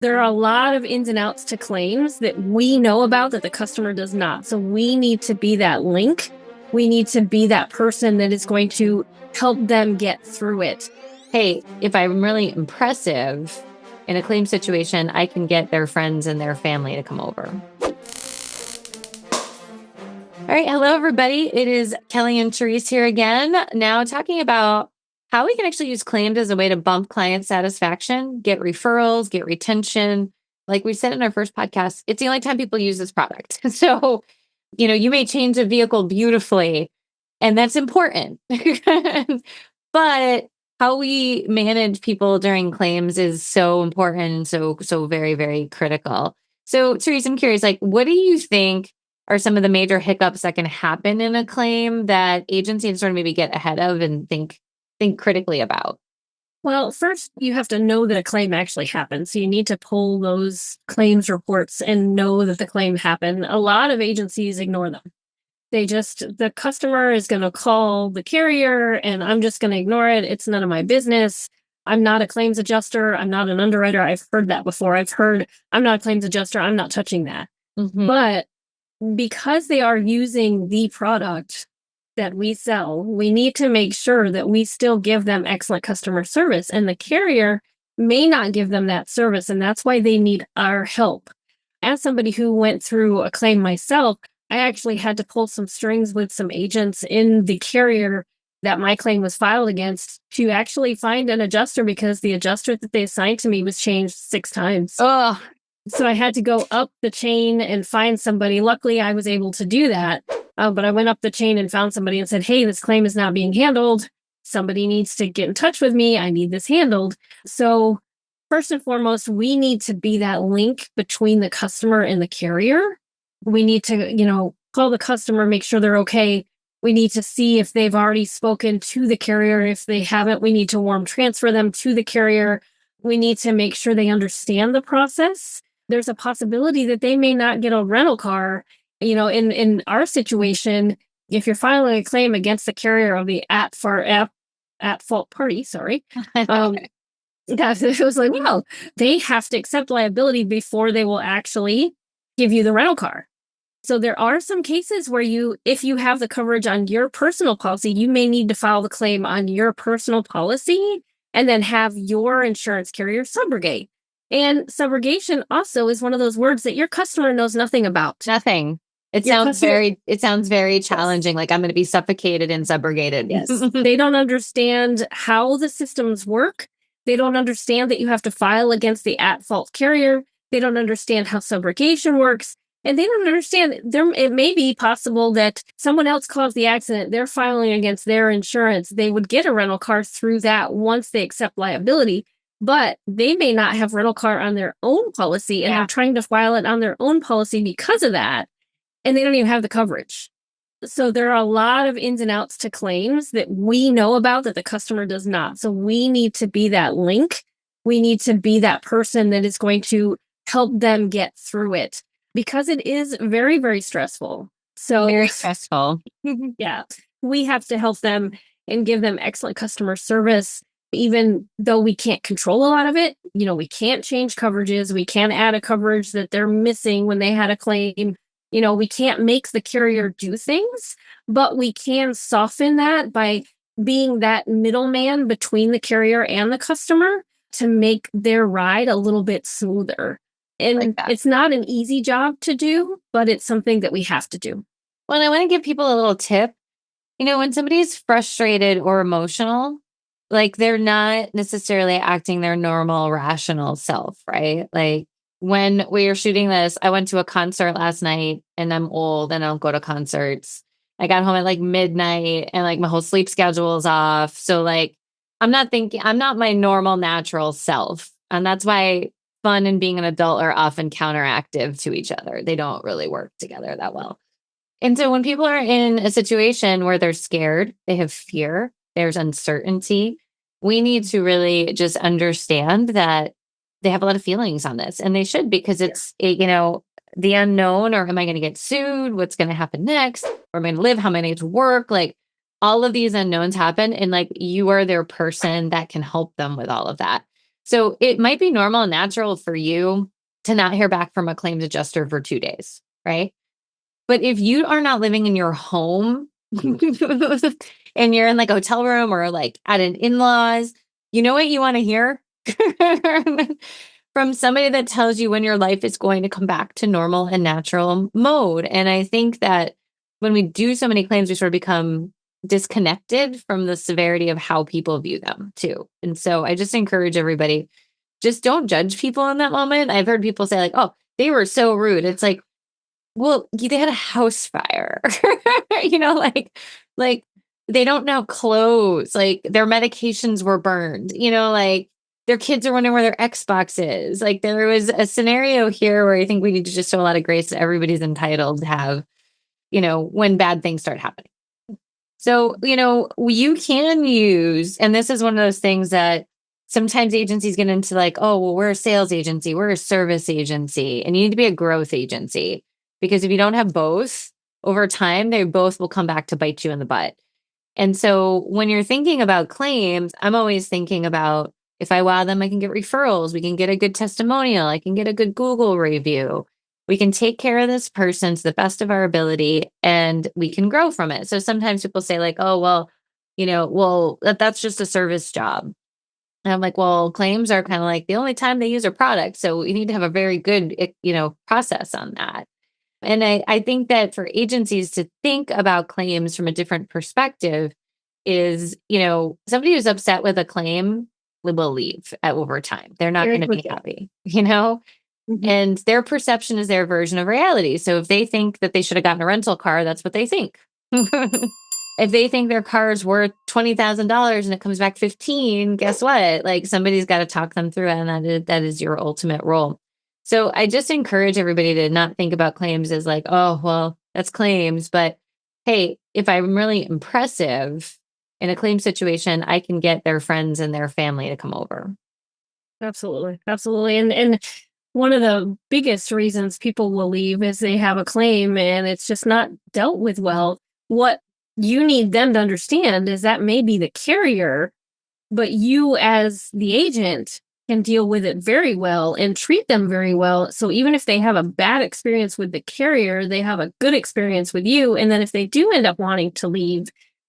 There are a lot of ins and outs to claims that we know about that the customer does not. So we need to be that link. We need to be that person that is going to help them get through it. Hey, if I'm really impressive in a claim situation, I can get their friends and their family to come over. All right. Hello, everybody. It is Kelly and Therese here again. Now talking about how we can actually use claims as a way to bump client satisfaction, get referrals, get retention. Like we said in our first podcast, it's the only time people use this product. So, you may change a vehicle beautifully, and that's important. But how we manage people during claims is so important, so very, very critical. So, Therese, I'm curious, what do you think are some of the major hiccups that can happen in a claim that agencies sort of maybe get ahead of and think critically about? Well, first, you have to know that a claim actually happened. So you need to pull those claims reports and know that the claim happened. A lot of agencies ignore them. The customer is going to call the carrier and I'm just going to ignore it. It's none of my business. I'm not a claims adjuster. I'm not an underwriter. I've heard that before. I've heard I'm not a claims adjuster. I'm not touching that. Mhm. But because they are using the product that we sell, we need to make sure that we still give them excellent customer service. And the carrier may not give them that service. And that's why they need our help. As somebody who went through a claim myself, I actually had to pull some strings with some agents in the carrier that my claim was filed against to actually find an adjuster because the adjuster that they assigned to me was changed 6 times. Oh, So I had to go up the chain and find somebody. Luckily, I was able to do that. But I went up the chain and found somebody and said, hey, this claim is not being handled. Somebody needs to get in touch with me. I need this handled. So first and foremost, we need to be that link between the customer and the carrier. We need to, call the customer, make sure they're okay. We need to see if they've already spoken to the carrier. If they haven't, we need to warm transfer them to the carrier. We need to make sure they understand the process. There's a possibility that they may not get a rental car. In our situation, if you're filing a claim against the carrier of the at fault party, sorry, it was like, well, they have to accept liability before they will actually give you the rental car. So there are some cases where if you have the coverage on your personal policy, you may need to file the claim on your personal policy and then have your insurance carrier subrogate. And subrogation also is one of those words that your customer knows nothing about. nothing. It sounds very challenging. Like I'm going to be suffocated and subrogated. Yes. They don't understand how the systems work. They don't understand that you have to file against the at-fault carrier. They don't understand how subrogation works. And they don't understand it may be possible that someone else caused the accident. They're filing against their insurance. They would get a rental car through that once they accept liability, but they may not have rental car on their own policy and are trying to file it on their own policy because of that. And they don't even have the coverage. So there are a lot of ins and outs to claims that we know about that the customer does not. So we need to be that link. We need to be that person that is going to help them get through it because it is very, very stressful. So Very stressful. yeah, we have to help them and give them excellent customer service, even though we can't control a lot of it. We can't change coverages. We can't add a coverage that they're missing when they had a claim. We can't make the carrier do things, but we can soften that by being that middleman between the carrier and the customer to make their ride a little bit smoother. And it's not an easy job to do, but it's something that we have to do. Well, I want to give people a little tip. When somebody's frustrated or emotional, they're not necessarily acting their normal, rational self, right? When we were shooting this, I went to a concert last night and I'm old and I don't go to concerts. I got home at midnight and my whole sleep schedule is off. So I'm not my normal natural self. And that's why fun and being an adult are often counteractive to each other. They don't really work together that well. And so when people are in a situation where they're scared, they have fear, there's uncertainty, we need to really just understand that they have a lot of feelings on this, and they should, because it's, the unknown, or am I going to get sued? What's going to happen next? Or am I going to live? How am I going to get to work? All of these unknowns happen, and you are their person that can help them with all of that. So it might be normal and natural for you to not hear back from a claims adjuster for 2 days, right? But if you are not living in your home and you're in like a hotel room or like at an in-laws, you know what you want to hear? From somebody that tells you when your life is going to come back to normal and natural mode. And I think that when we do so many claims, we sort of become disconnected from the severity of how people view them too. And so I just encourage everybody, just don't judge people in that moment. I've heard people say like, oh, they were so rude. It's like, well, they had a house fire, like they don't have clothes, like their medications were burned, like their kids are wondering where their Xbox is. Like there was a scenario here where I think we need to just show a lot of grace that everybody's entitled to have, when bad things start happening. So, you can use, and this is one of those things that sometimes agencies get into like, oh, well, we're a sales agency, we're a service agency, and you need to be a growth agency. Because if you don't have both, over time, they both will come back to bite you in the butt. And so when you're thinking about claims, I'm always thinking about if I wow them, I can get referrals, we can get a good testimonial, I can get a good Google review. We can take care of this person to the best of our ability and we can grow from it. So sometimes people say, like, oh, well, that's just a service job. And I'm like, well, claims are kind of like the only time they use a product. So you need to have a very good, process on that. And I think that for agencies to think about claims from a different perspective is, somebody who's upset with a claim will leave over time. They're not Very going to be quickly. happy. Mhm. And their perception is their version of reality. So if they think that they should have gotten a rental car, that's what they think. If they think their car is worth $20,000 and it comes back 15, guess what? Like somebody's got to talk them through it, and that is your ultimate role. So I just encourage everybody to not think about claims as like, oh, well, that's claims. But hey, if I'm really impressive in a claim situation, I can get their friends and their family to come over. Absolutely. Absolutely. And one of the biggest reasons people will leave is they have a claim and it's just not dealt with well. What you need them to understand is that may be the carrier, but you as the agent can deal with it very well and treat them very well. So even if they have a bad experience with the carrier, they have a good experience with you. And then if they do end up wanting to leave,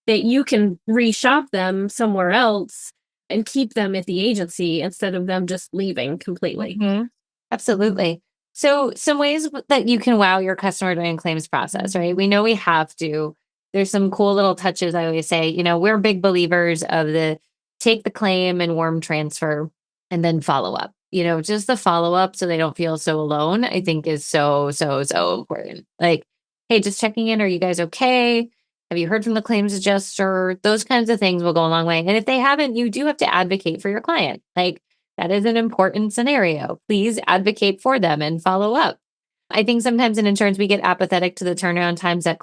that you can reshop them somewhere else and keep them at the agency instead of them just leaving completely. Mhm. Absolutely. So some ways that you can wow your customer during claims process, right? We know we have to. There's some cool little touches. I always say, we're big believers of the take the claim and warm transfer and then follow up. Just the follow up so they don't feel so alone, I think is so, so, so important. Like, hey, just checking in. Are you guys okay? Have you heard from the claims adjuster? Those kinds of things will go a long way. And if they haven't, you do have to advocate for your client. Like, that is an important scenario. Please advocate for them and follow up. I think sometimes in insurance, we get apathetic to the turnaround times at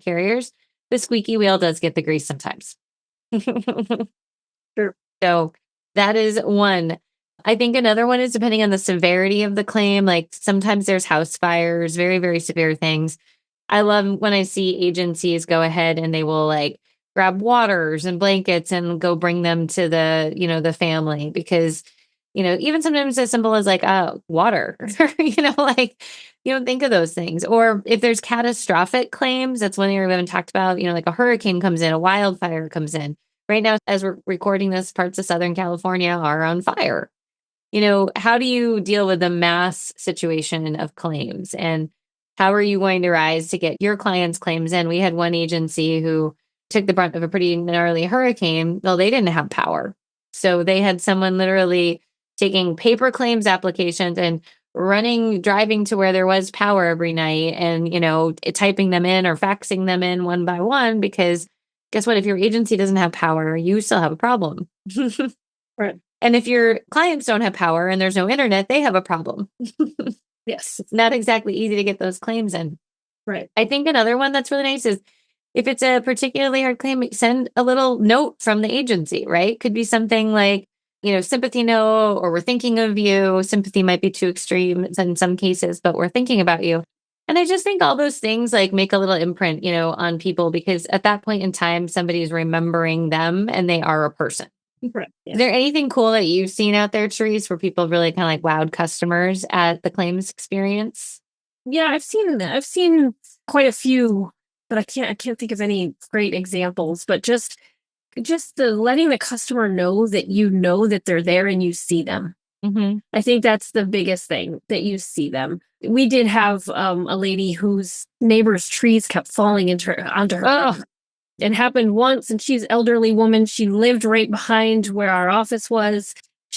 carriers. The squeaky wheel does get the grease sometimes. Sure. So that is one. I think another one is depending on the severity of the claim. Like sometimes there's house fires, very, very severe things. I love when I see agencies go ahead and they will like grab waters and blankets and go bring them to the family because, even sometimes as simple as like, water, like you don't think of those things. Or if there's catastrophic claims, that's one area we haven't talked about, like a hurricane comes in, a wildfire comes in. Right now, as we're recording this, parts of Southern California are on fire. How do you deal with the mass situation of claims? And how are you going to rise to get your clients' claims in? We had one agency who took the brunt of a pretty gnarly hurricane. Well, they didn't have power. So they had someone literally taking paper claims applications and driving to where there was power every night and, typing them in or faxing them in one by one because guess what? If your agency doesn't have power, you still have a problem. Right. And if your clients don't have power and there's no internet, they have a problem. Yes. It's not exactly easy to get those claims in. Right. I think another one that's really nice is if it's a particularly hard claim, send a little note from the agency, right? Could be something like, sympathy note, or we're thinking of you. Sympathy might be too extreme in some cases, but we're thinking about you. And I just think all those things like make a little imprint, on people because at that point in time, somebody's remembering them and they are a person. Correct. Yeah. Is there anything cool that you've seen out there, Therese, where people really kind of like wowed customers at the claims experience? Yeah, I've seen that. I've seen quite a few, but I can't think of any great examples, but just the letting the customer know that they're there and you see them. Mm-hmm. I think that's the biggest thing, that you see them. We did have a lady whose neighbor's trees kept falling onto her. Oh, It happened once, and she's an elderly woman. She lived right behind where our office was.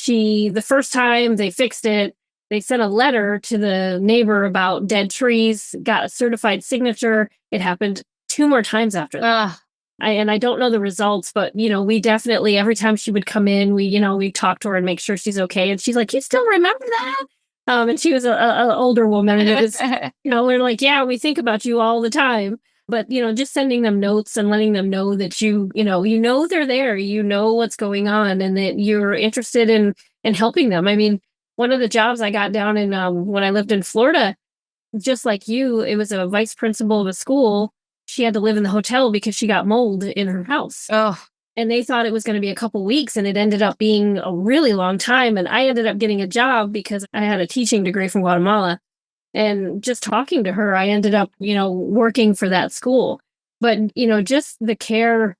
The first time they fixed it, they sent a letter to the neighbor about dead trees, got a certified signature. It happened two more times after that. ah, I don't know the results, but we definitely, every time she would come in, we talk to her and make sure she's okay. And she's like, "You still remember that?" And she was a older woman, and it was, we're like, "Yeah, we think about you all the time." But just sending them notes and letting them know that you know they're there, you know what's going on, and that you're interested in helping them. I mean, one of the jobs I got down in when I lived in Florida, just like you, it was a vice principal of a school. She had to live in the hotel because she got mold in her house. oh, And they thought it was going to be a couple weeks, and it ended up being a really long time. And I ended up getting a job because I had a teaching degree from Guatemala. And just talking to her, I ended up, working for that school. But, just the care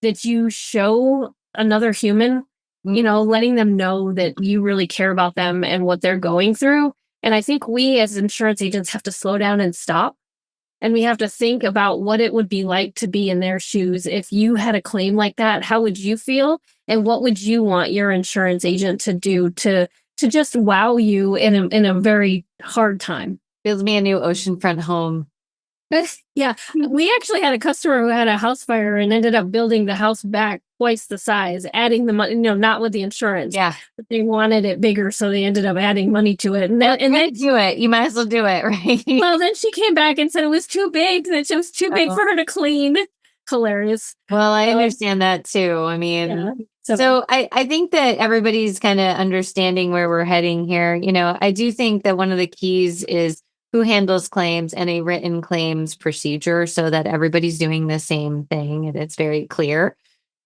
that you show another human, letting them know that you really care about them and what they're going through. And I think we as insurance agents have to slow down and stop. And we have to think about what it would be like to be in their shoes. If you had a claim like that, how would you feel? And what would you want your insurance agent to do to just wow you in a very hard time? build me a new oceanfront home. Yeah, we actually had a customer who had a house fire and ended up building the house back twice the size, adding the money, not with the insurance. Yeah. But they wanted it bigger, so they ended up adding money to it. And then do it. You might as well do it, right? well, then she came back and said it was too big, that it was too big for her to clean. Hilarious. Well, I understand that too. I mean, Yeah. so I think that everybody's kind of understanding where we're heading here. I do think that one of the keys is who handles claims and a written claims procedure so that everybody's doing the same thing and it's very clear.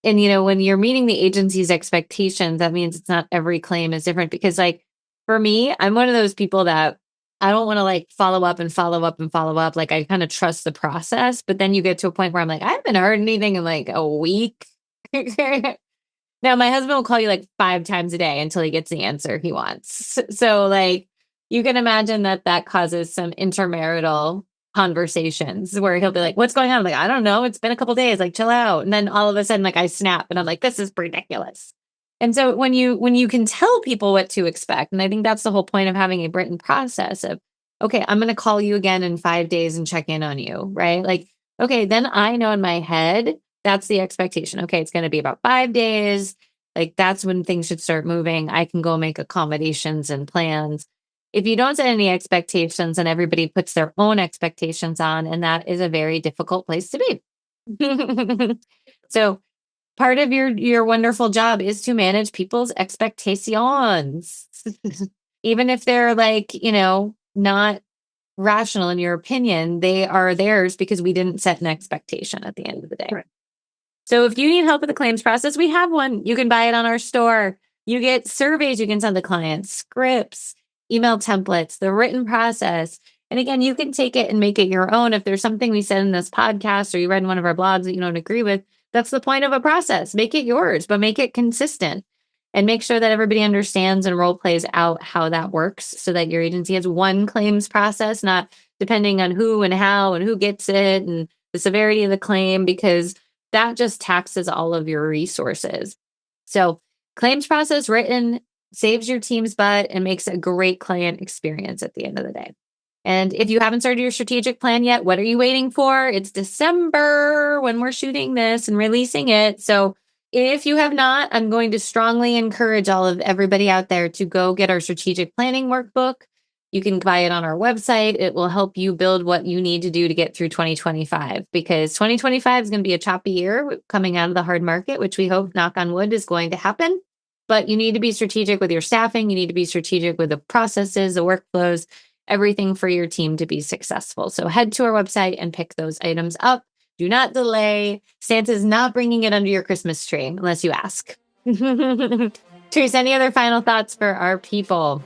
And, when you're meeting the agency's expectations, that means it's not every claim is different because, like, for me, I'm one of those people that I don't want to like follow up and follow up and follow up. Like, I kind of trust the process, but then you get to a point where I'm like, I haven't heard anything in like a week. Now, my husband will call you like 5 times a day until he gets the answer he wants. So, like, you can imagine that causes some intermarital conversations where he'll be like, "What's going on?" I'm like, "I don't know. It's been a couple days. Like, chill out." And then all of a sudden, like, I snap and I'm like, "This is ridiculous." And so when you can tell people what to expect, and I think that's the whole point of having a written process of, okay, I'm going to call you again in 5 days and check in on you, right? Like, okay, then I know in my head that's the expectation. Okay, it's going to be about 5 days. Like, that's when things should start moving. I can go make accommodations and plans. If you don't set any expectations and everybody puts their own expectations on, and that is a very difficult place to be. So part of your wonderful job is to manage people's expectations. Even if they're like, not rational in your opinion, they are theirs because we didn't set an expectation at the end of the day. Right. So if you need help with the claims process, we have one. You can buy it on our store. You get surveys you can send to clients, scripts, email templates, the written process. And again, you can take it and make it your own. If there's something we said in this podcast or you read in one of our blogs that you don't agree with, that's the point of a process. Make it yours, but make it consistent and make sure that everybody understands and role plays out how that works so that your agency has one claims process, not depending on who and how and who gets it and the severity of the claim, because that just taxes all of your resources. So claims process written saves your team's butt and makes a great client experience at the end of the day. And if you haven't started your strategic plan yet, what are you waiting for? It's December when we're shooting this and releasing it. So if you have not, I'm going to strongly encourage all of everybody out there to go get our strategic planning workbook. You can buy it on our website. It will help you build what you need to do to get through 2025, because 2025 is going to be a choppy year coming out of the hard market, which we hope, knock on wood, is going to happen. But you need to be strategic with your staffing. You need to be strategic with the processes, the workflows, everything for your team to be successful. So head to our website and pick those items up. Do not delay. Santa's not bringing it under your Christmas tree unless you ask. Teresa, any other final thoughts for our people?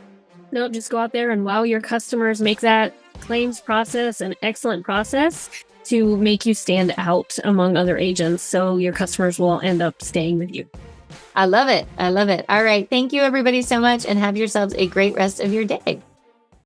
No, just go out there and wow your customers. Make that claims process an excellent process to make you stand out among other agents, so your customers will end up staying with you. I love it. I love it. All right. Thank you, everybody, so much, and have yourselves a great rest of your day.